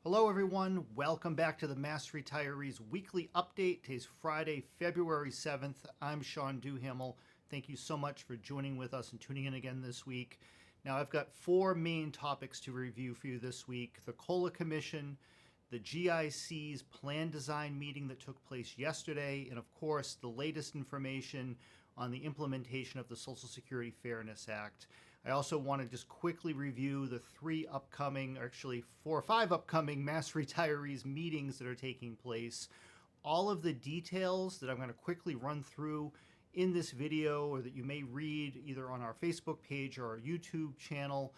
Hello everyone, welcome back to the Mass Retirees Weekly Update. Today's Friday, February 7th. I'm Sean Duhamel. Thank you so much for joining with us and tuning in again this week. Now I've got four main topics to review for you this week. The COLA Commission, the GIC's plan design meeting that took place yesterday, and of course the latest information on the implementation of the Social Security Fairness Act. I also want to just quickly review the four or five upcoming Mass Retirees meetings that are taking place. All of the details that I'm going to quickly run through in this video, or that you may read either on our Facebook page or our YouTube channel,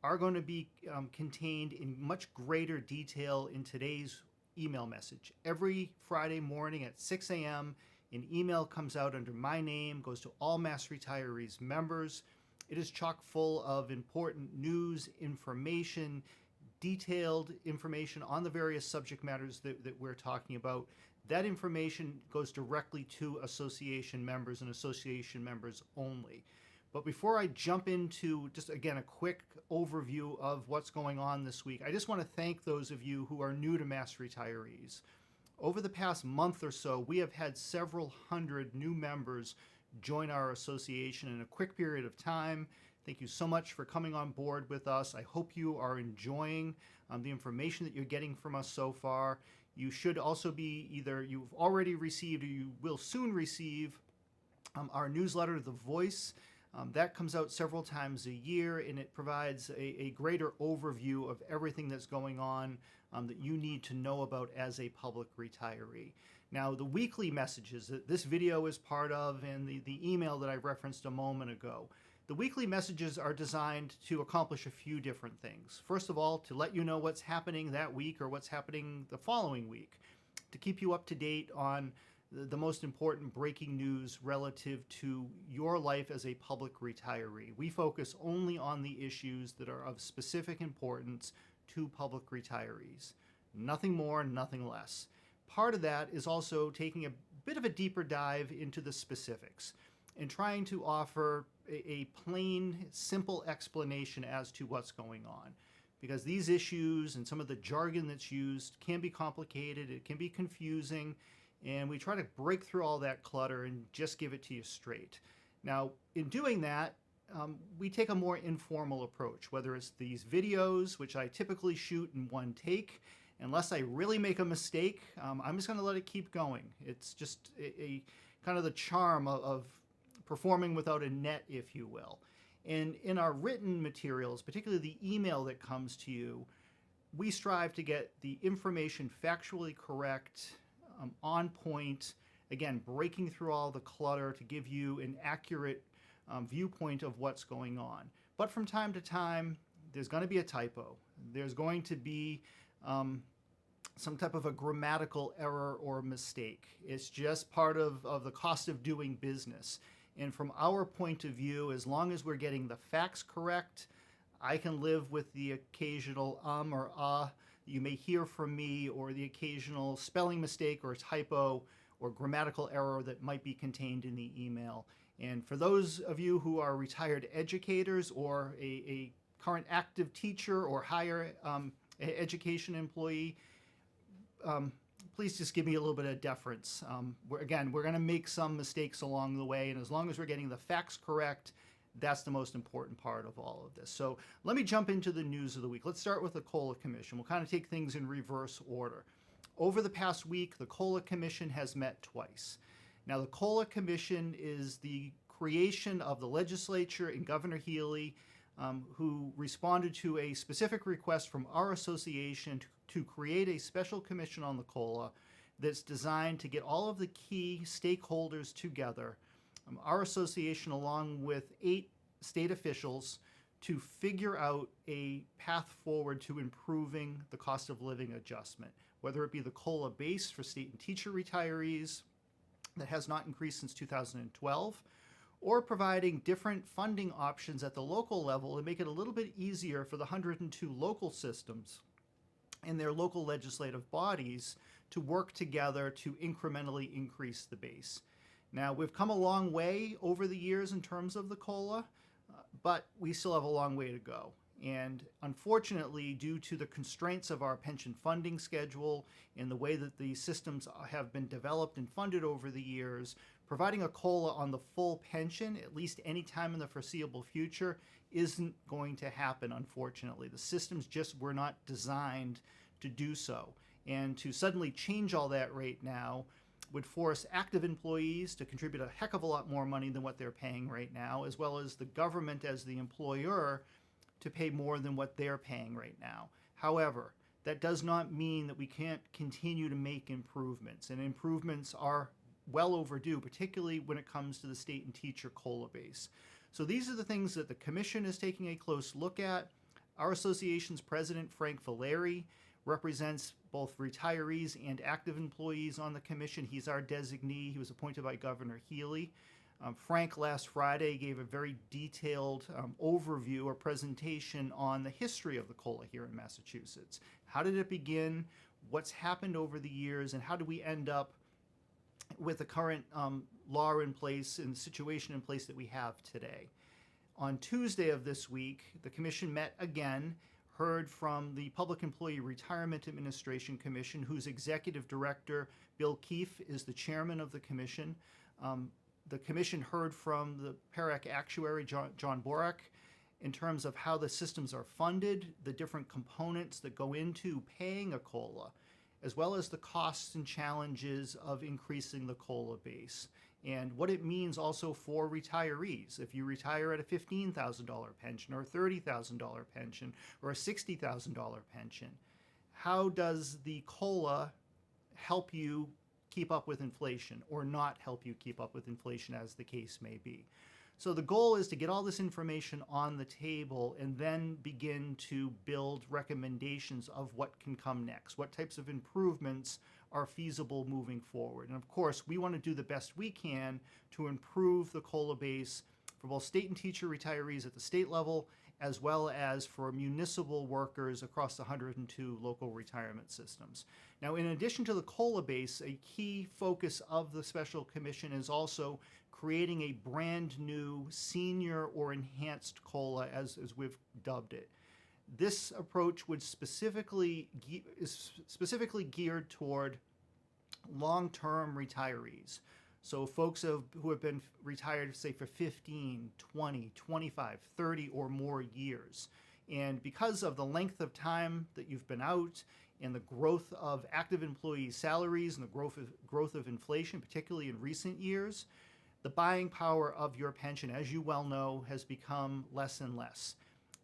are going to be contained in much greater detail in today's email message. Every Friday morning at 6 a.m., an email comes out under my name, goes to all Mass Retirees members. It is chock full of important news, information, detailed information on the various subject matters that we're talking about. That information goes directly to association members and association members only. But before I jump into just, again, a quick overview of what's going on this week, I just want to thank those of you who are new to Mass Retirees. Over the past month or so, we have had several hundred new members join our association in a quick period of time. Thank you so much for coming on board with us. I hope you are enjoying the information that you're getting from us so far. You should also be either you've already received or you will soon receive our newsletter, The Voice. That comes out several times a year, and it provides a greater overview of everything that's going on that you need to know about as a public retiree. Now, the weekly messages that this video is part of and the email that I referenced a moment ago, the weekly messages are designed to accomplish a few different things. First of all, to let you know what's happening that week or what's happening the following week, to keep you up to date on the most important breaking news relative to your life as a public retiree. We focus only on the issues that are of specific importance to public retirees. Nothing more, nothing less. Part of that is also taking a bit of a deeper dive into the specifics and trying to offer a plain, simple explanation as to what's going on. Because these issues and some of the jargon that's used can be complicated, it can be confusing, and we try to break through all that clutter and just give it to you straight. Now, in doing that, we take a more informal approach, whether it's these videos, which I typically shoot in one take. Unless I really make a mistake, I'm just going to let it keep going. It's just a kind of the charm of performing without a net, if you will. And in our written materials, particularly the email that comes to you, we strive to get the information factually correct, on point, again, breaking through all the clutter to give you an accurate viewpoint of what's going on. But from time to time, there's going to be a typo. There's going to be some type of a grammatical error or mistake. It's just part of the cost of doing business. And from our point of view, as long as we're getting the facts correct, I can live with the occasional or you may hear from me, or the occasional spelling mistake or typo or grammatical error that might be contained in the email. And for those of you who are retired educators or a current active teacher or higher education employee, please just give me a little bit of deference. We're going to make some mistakes along the way, and as long as we're getting the facts correct, that's the most important part of all of this. So let me jump into the news of the week. Let's start with the COLA Commission. We'll kind of take things in reverse order. Over the past week, the COLA Commission has met twice. Now, the COLA Commission is the creation of the legislature and Governor Healy, who responded to a specific request from our association to create a special commission on the COLA that's designed to get all of the key stakeholders together, our association along with 8 state officials, to figure out a path forward to improving the cost of living adjustment, whether it be the COLA base for state and teacher retirees that has not increased since 2012, or providing different funding options at the local level to make it a little bit easier for the 102 local systems and their local legislative bodies to work together to incrementally increase the base. Now, we've come a long way over the years in terms of the COLA, but we still have a long way to go. And unfortunately, due to the constraints of our pension funding schedule and the way that the systems have been developed and funded over the years, providing a COLA on the full pension, at least any time in the foreseeable future, isn't going to happen, unfortunately. The systems just were not designed to do so. And to suddenly change all that right now would force active employees to contribute a heck of a lot more money than what they're paying right now, as well as the government as the employer to pay more than what they're paying right now. However, that does not mean that we can't continue to make improvements, and improvements are well overdue, particularly when it comes to the state and teacher COLA base. So these are the things that the Commission is taking a close look at. Our association's president, Frank Valeri, represents both retirees and active employees on the Commission. He's our designee. He was appointed by Governor Healy. Frank last Friday gave a very detailed overview or presentation on the history of the COLA here in Massachusetts. How did it begin? What's happened over the years? And how do we end up with the current law in place and situation in place that we have today? On Tuesday of this week, the Commission met again, heard from the Public Employee Retirement Administration Commission, whose Executive Director, Bill Keefe, is the chairman of the Commission. The Commission heard from the PERAC actuary, John Borak, in terms of how the systems are funded, the different components that go into paying a COLA, as well as the costs and challenges of increasing the COLA base, and what it means also for retirees. If you retire at a $15,000 pension or a $30,000 pension or a $60,000 pension, how does the COLA help you keep up with inflation or not help you keep up with inflation, as the case may be? So the goal is to get all this information on the table and then begin to build recommendations of what can come next, what types of improvements are feasible moving forward. And of course, we want to do the best we can to improve the COLA base for both state and teacher retirees at the state level, as well as for municipal workers across the 102 local retirement systems. Now, in addition to the COLA base, a key focus of the Special Commission is also creating a brand new senior or enhanced COLA, as we've dubbed it. This approach is specifically geared toward long-term retirees. So folks who have been retired, say, for 15, 20, 25, 30 or more years. And because of the length of time that you've been out and the growth of active employee salaries and the growth of inflation, particularly in recent years, the buying power of your pension, as you well know, has become less and less.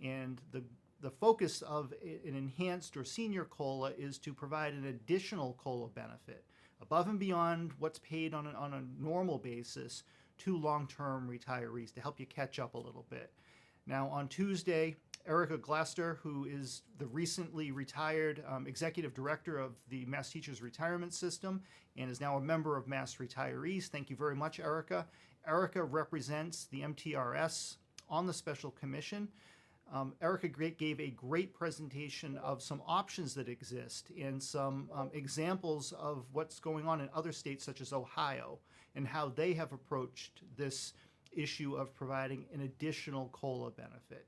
And the focus of an enhanced or senior COLA is to provide an additional COLA benefit above and beyond what's paid on a normal basis to long-term retirees to help you catch up a little bit. Now, on Tuesday, Erica Glaster, who is the recently retired executive director of the Mass Teachers Retirement System and is now a member of Mass Retirees. Thank you very much, Erica. Erica represents the MTRS on the Special Commission. Erica gave a great presentation of some options that exist and some examples of what's going on in other states such as Ohio and how they have approached this issue of providing an additional COLA benefit.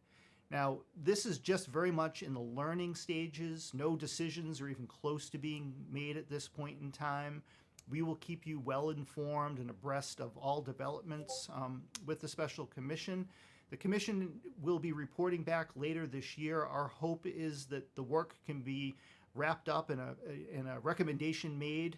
Now, this is just very much in the learning stages. No decisions are even close to being made at this point in time. We will keep you well informed and abreast of all developments with the Special Commission. The Commission will be reporting back later this year. Our hope is that the work can be wrapped up in a recommendation made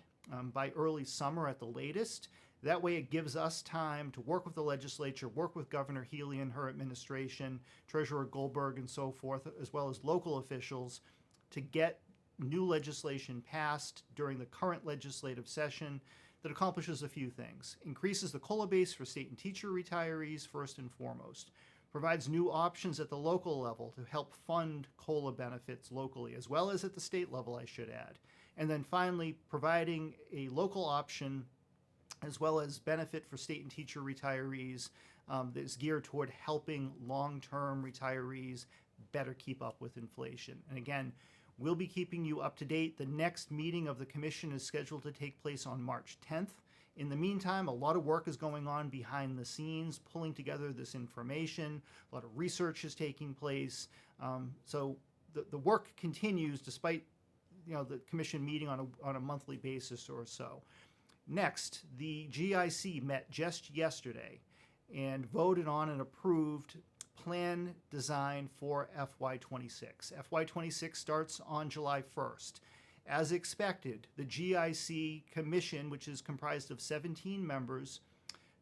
by early summer at the latest. That way it gives us time to work with the legislature, work with Governor Healy and her administration, Treasurer Goldberg and so forth, as well as local officials, to get new legislation passed during the current legislative session that accomplishes a few things. Increases the COLA base for state and teacher retirees, first and foremost. Provides new options at the local level to help fund COLA benefits locally, as well as at the state level, I should add. And then finally, providing a local option as well as benefit for state and teacher retirees that is geared toward helping long-term retirees better keep up with inflation. And again, we'll be keeping you up to date. The next meeting of the Commission is scheduled to take place on March 10th, In the meantime, a lot of work is going on behind the scenes, pulling together this information. A lot of research is taking place. So the work continues despite the commission meeting on a monthly basis or so. Next, the GIC met just yesterday and voted on and approved plan design for FY26. FY26 starts on July 1st. As expected, the GIC commission, which is comprised of 17 members,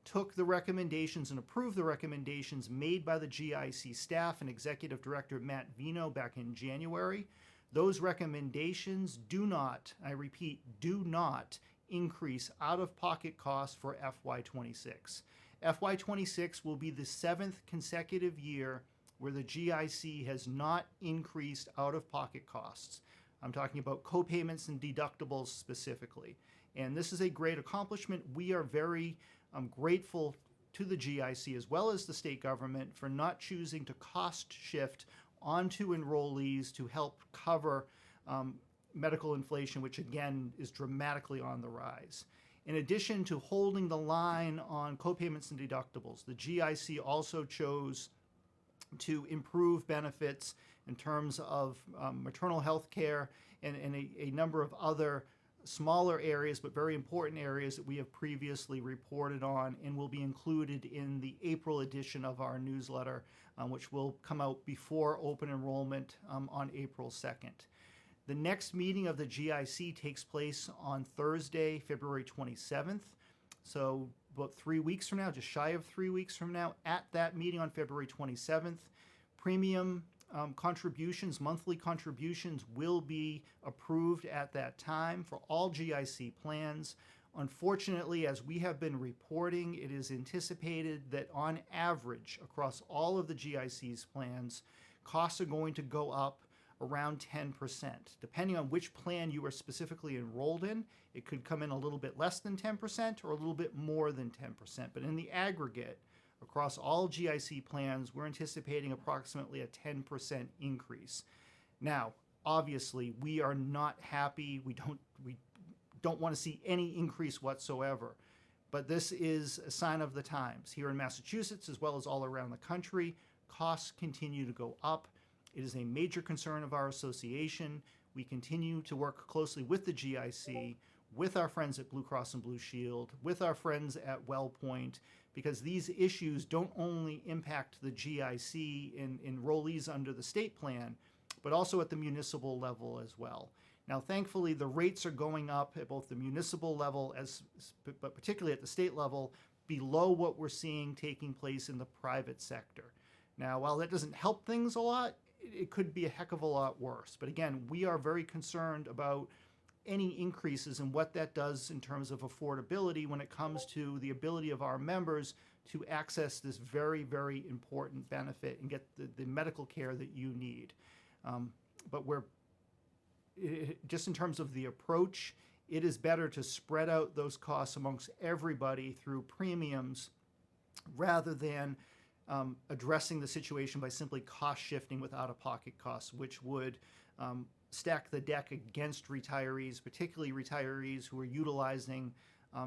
took the recommendations and approved the recommendations made by the GIC staff and Executive Director Matt Vino back in January. Those recommendations do not, I repeat, do not increase out-of-pocket costs for FY26. FY26 will be the 7th consecutive year where the GIC has not increased out-of-pocket costs. I'm talking about copayments and deductibles specifically. And this is a great accomplishment. We are very grateful to the GIC as well as the state government for not choosing to cost shift onto enrollees to help cover medical inflation, which again is dramatically on the rise. In addition to holding the line on copayments and deductibles, the GIC also chose to improve benefits in terms of maternal health care and a number of other smaller areas but very important areas that we have previously reported on and will be included in the April edition of our newsletter, which will come out before open enrollment on April 2nd. The next meeting of the GIC takes place on Thursday, February 27th. So about 3 weeks from now, just shy of 3 weeks from now, at that meeting on February 27th, premium contributions, monthly contributions will be approved at that time for all GIC plans. Unfortunately, as we have been reporting, it is anticipated that on average, across all of the GIC's plans, costs are going to go up around 10%. Depending on which plan you are specifically enrolled in, it could come in a little bit less than 10% or a little bit more than 10%. But in the aggregate, across all GIC plans, we're anticipating approximately a 10% increase. Now, obviously, we are not happy. We don't want to see any increase whatsoever. But this is a sign of the times. Here in Massachusetts, as well as all around the country, costs continue to go up. It is a major concern of our association. We continue to work closely with the GIC, with our friends at Blue Cross and Blue Shield, with our friends at WellPoint, because these issues don't only impact the GIC and enrollees under the state plan, but also at the municipal level as well. Now, thankfully, the rates are going up at both the municipal level, but particularly at the state level, below what we're seeing taking place in the private sector. Now, while that doesn't help things a lot, it could be a heck of a lot worse. But again, we are very concerned about any increases and what that does in terms of affordability when it comes to the ability of our members to access this very, very important benefit and get the medical care that you need. But just in terms of the approach, it is better to spread out those costs amongst everybody through premiums rather than addressing the situation by simply cost shifting with out-of-pocket costs, which would stack the deck against retirees, particularly retirees who are utilizing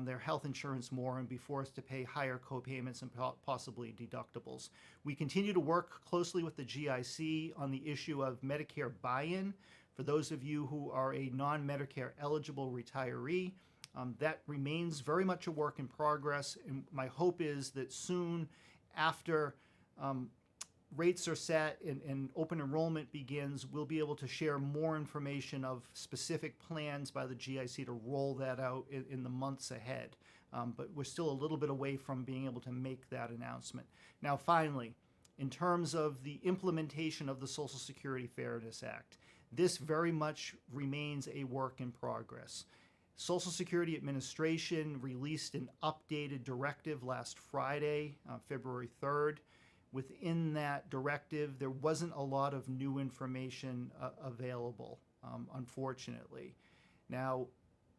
their health insurance more and be forced to pay higher copayments and possibly deductibles. We continue to work closely with the GIC on the issue of Medicare buy-in. For those of you who are a non-Medicare eligible retiree, that remains very much a work in progress, and my hope is that soon after rates are set and open enrollment begins, we'll be able to share more information of specific plans by the GIC to roll that out in the months ahead. But we're still a little bit away from being able to make that announcement. Now, finally, in terms of the implementation of the Social Security Fairness Act, this very much remains a work in progress. Social Security Administration released an updated directive last Friday, February 3rd. Within that directive, there wasn't a lot of new information available, unfortunately. Now,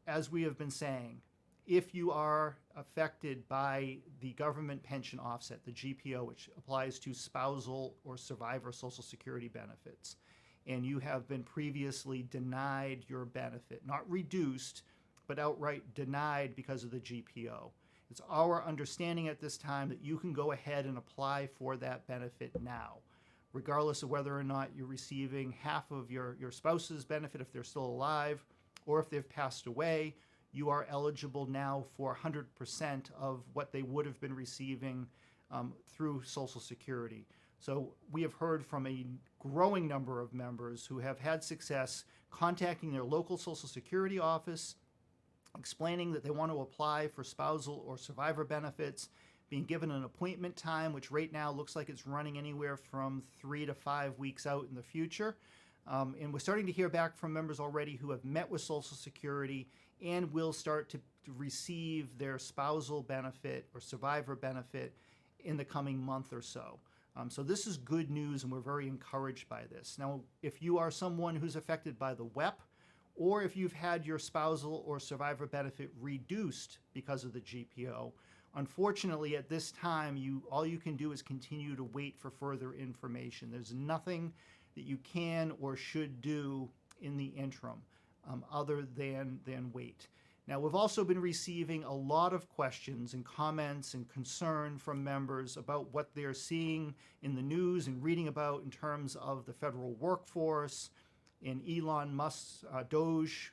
as we have been saying, if you are affected by the government pension offset, the GPO, which applies to spousal or survivor Social Security benefits, and you have been previously denied your benefit, not reduced, but outright denied because of the GPO. It's our understanding at this time that you can go ahead and apply for that benefit now, regardless of whether or not you're receiving half of your spouse's benefit if they're still alive, or if they've passed away. You are eligible now for 100% of what they would have been receiving through Social Security. So we have heard from a growing number of members who have had success contacting their local Social Security office, explaining that they want to apply for spousal or survivor benefits, being given an appointment time, which right now looks like it's running anywhere from 3 to 5 weeks out in the future. And we're starting to hear back from members already who have met with Social Security and will start to receive their spousal benefit or survivor benefit in the coming month or so. So this is good news, and we're very encouraged by this. Now, if you are someone who's affected by the WEP, or if you've had your spousal or survivor benefit reduced because of the GPO, unfortunately, at this time, all you can do is continue to wait for further information. There's nothing that you can or should do in the interim other than wait. Now, we've also been receiving a lot of questions and comments and concern from members about what they're seeing in the news and reading about in terms of the federal workforce and Elon Musk's Doge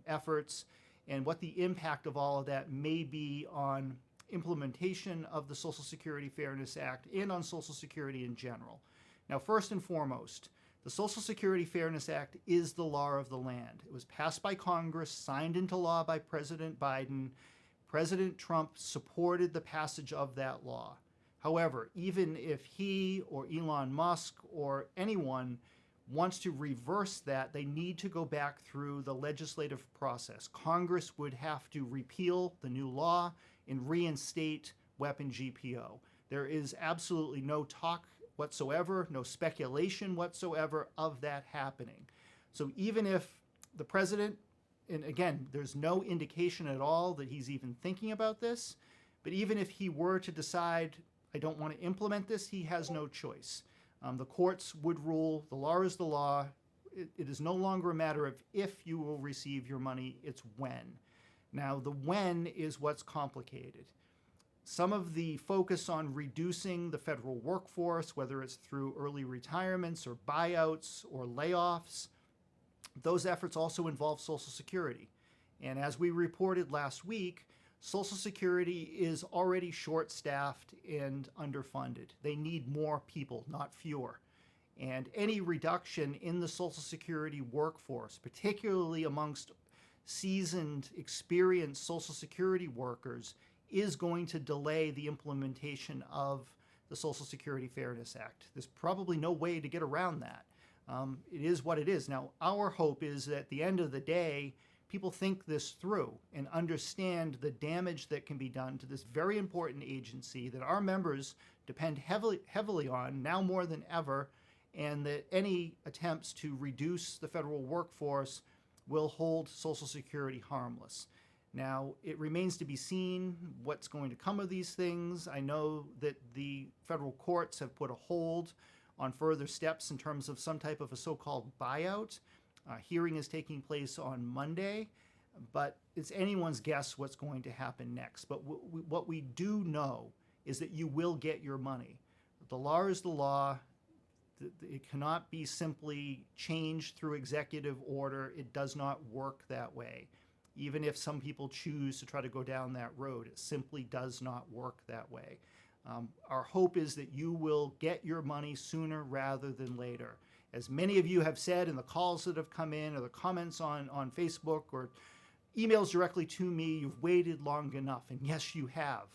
efforts, and what the impact of all of that may be on implementation of the Social Security Fairness Act and on Social Security in general. Now, first and foremost, the Social Security Fairness Act is the law of the land. It was passed by Congress, signed into law by President Biden. President Trump supported the passage of that law. However, even if he or Elon Musk or anyone wants to reverse that, they need to go back through the legislative process. Congress would have to repeal the new law and reinstate weapon GPO. There is absolutely no talk whatsoever, no speculation whatsoever of that happening. So even if the president, and again, there's no indication at all that he's even thinking about this, but even if he were to decide, I don't want to implement this, he has no choice. The courts would rule, the law is the law. It is no longer a matter of if you will receive your money, it's when. Now, the when is what's complicated. Some of the focus on reducing the federal workforce, whether it's through early retirements or buyouts or layoffs, those efforts also involve Social Security. And as we reported last week, Social Security is already short-staffed and underfunded. They need more people, not fewer. And any reduction in the Social Security workforce, particularly amongst seasoned, experienced Social Security workers, is going to delay the implementation of the Social Security Fairness Act. There's probably no way to get around that. It is what it is. Now, our hope is that at the end of the day, people think this through and understand the damage that can be done to this very important agency that our members depend heavily on, now more than ever, and that any attempts to reduce the federal workforce will hold Social Security harmless. Now, it remains to be seen what's going to come of these things. I know that the federal courts have put a hold on further steps in terms of some type of a so-called buyout. Hearing is taking place on Monday, but it's anyone's guess what's going to happen next. But what we do know is that you will get your money. The law is the law. It cannot be simply changed through executive order. It does not work that way. Even if some people choose to try to go down that road, it simply does not work that way. Our hope is that you will get your money sooner rather than later. As many of you have said in the calls that have come in or the comments on Facebook or emails directly to me, you've waited long enough. And yes, you have.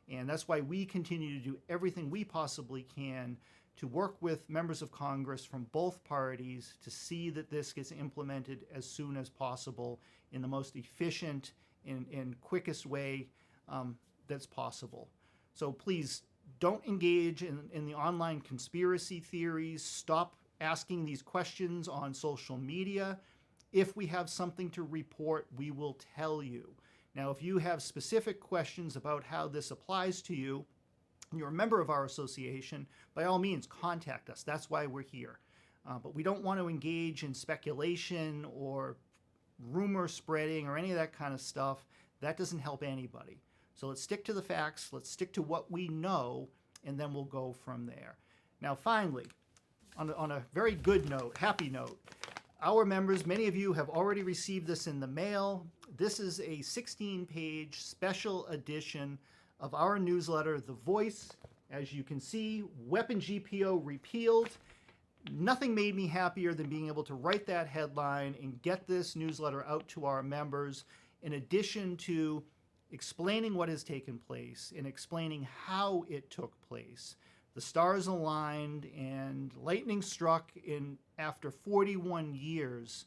And that's why we continue to do everything we possibly can to work with members of Congress from both parties to see that this gets implemented as soon as possible in the most efficient and quickest way that's possible. So please don't engage in the online conspiracy theories. Stop asking these questions on social media. If we have something to report, we will tell you. Now, if you have specific questions about how this applies to you, and you're a member of our association, by all means, contact us. That's why we're here. But we don't want to engage in speculation or rumor spreading or any of that kind of stuff. That doesn't help anybody. So let's stick to the facts, let's stick to what we know, and then we'll go from there. Now, finally, on a very good note, happy note, our members, many of you have already received this in the mail. This is a 16-page special edition of our newsletter, The Voice. As you can see, Weapon GPO repealed. Nothing made me happier than being able to write that headline and get this newsletter out to our members, in addition to explaining what has taken place and explaining how it took place. The stars aligned and lightning struck after 41 years.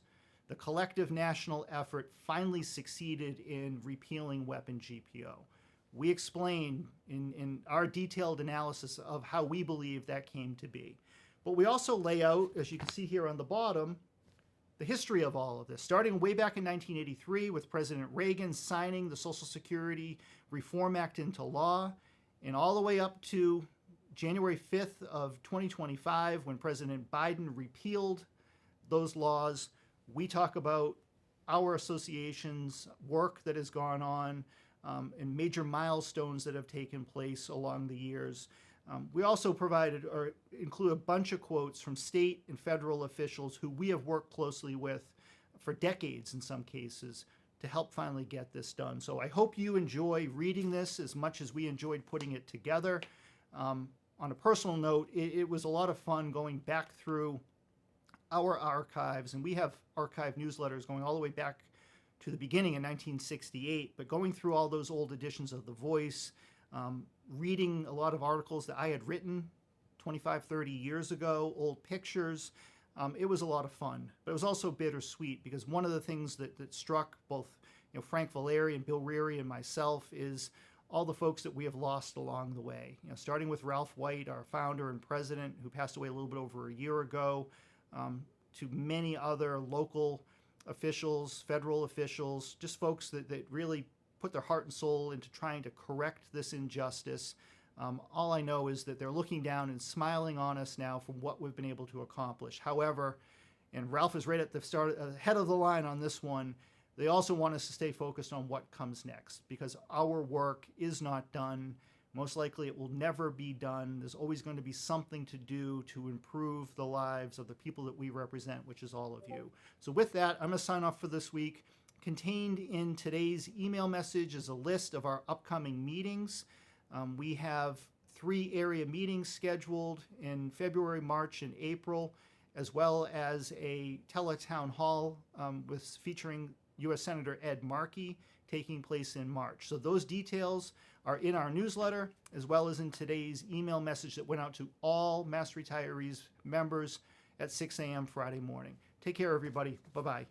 The collective national effort finally succeeded in repealing Weapon GPO. We explain in our detailed analysis of how we believe that came to be. But we also lay out, as you can see here on the bottom, the history of all of this, starting way back in 1983 with President Reagan signing the Social Security Reform Act into law, and all the way up to January 5th of 2025 when President Biden repealed those laws. We talk about our association's work that has gone on and major milestones that have taken place along the years. We also provided or include a bunch of quotes from state and federal officials who we have worked closely with for decades in some cases to help finally get this done. So I hope you enjoy reading this as much as we enjoyed putting it together. On a personal note, it was a lot of fun going back through our archives, and we have archive newsletters going all the way back to the beginning in 1968, but going through all those old editions of The Voice, reading a lot of articles that I had written 25, 30 years ago, old pictures. It was a lot of fun, but it was also bittersweet because one of the things that struck both Frank Valeri and Bill Reary and myself is all the folks that we have lost along the way. Starting with Ralph White, our founder and president, who passed away a little bit over a year ago, to many other local officials, federal officials, just folks that really put their heart and soul into trying to correct this injustice. All I know is that they're looking down and smiling on us now from what we've been able to accomplish. However, and Ralph is right at the start, head of the line on this one, they also want us to stay focused on what comes next because our work is not done. Most likely it will never be done. There's always going to be something to do to improve the lives of the people that we represent, which is all of you. So with that, I'm going to sign off for this week. Contained in today's email message is a list of our upcoming meetings. We have 3 area meetings scheduled in February, March, and April, as well as a teletown hall featuring U.S. Senator Ed Markey taking place in March. So those details are in our newsletter, as well as in today's email message that went out to all Mass Retirees members at 6 a.m. Friday morning. Take care, everybody. Bye-bye.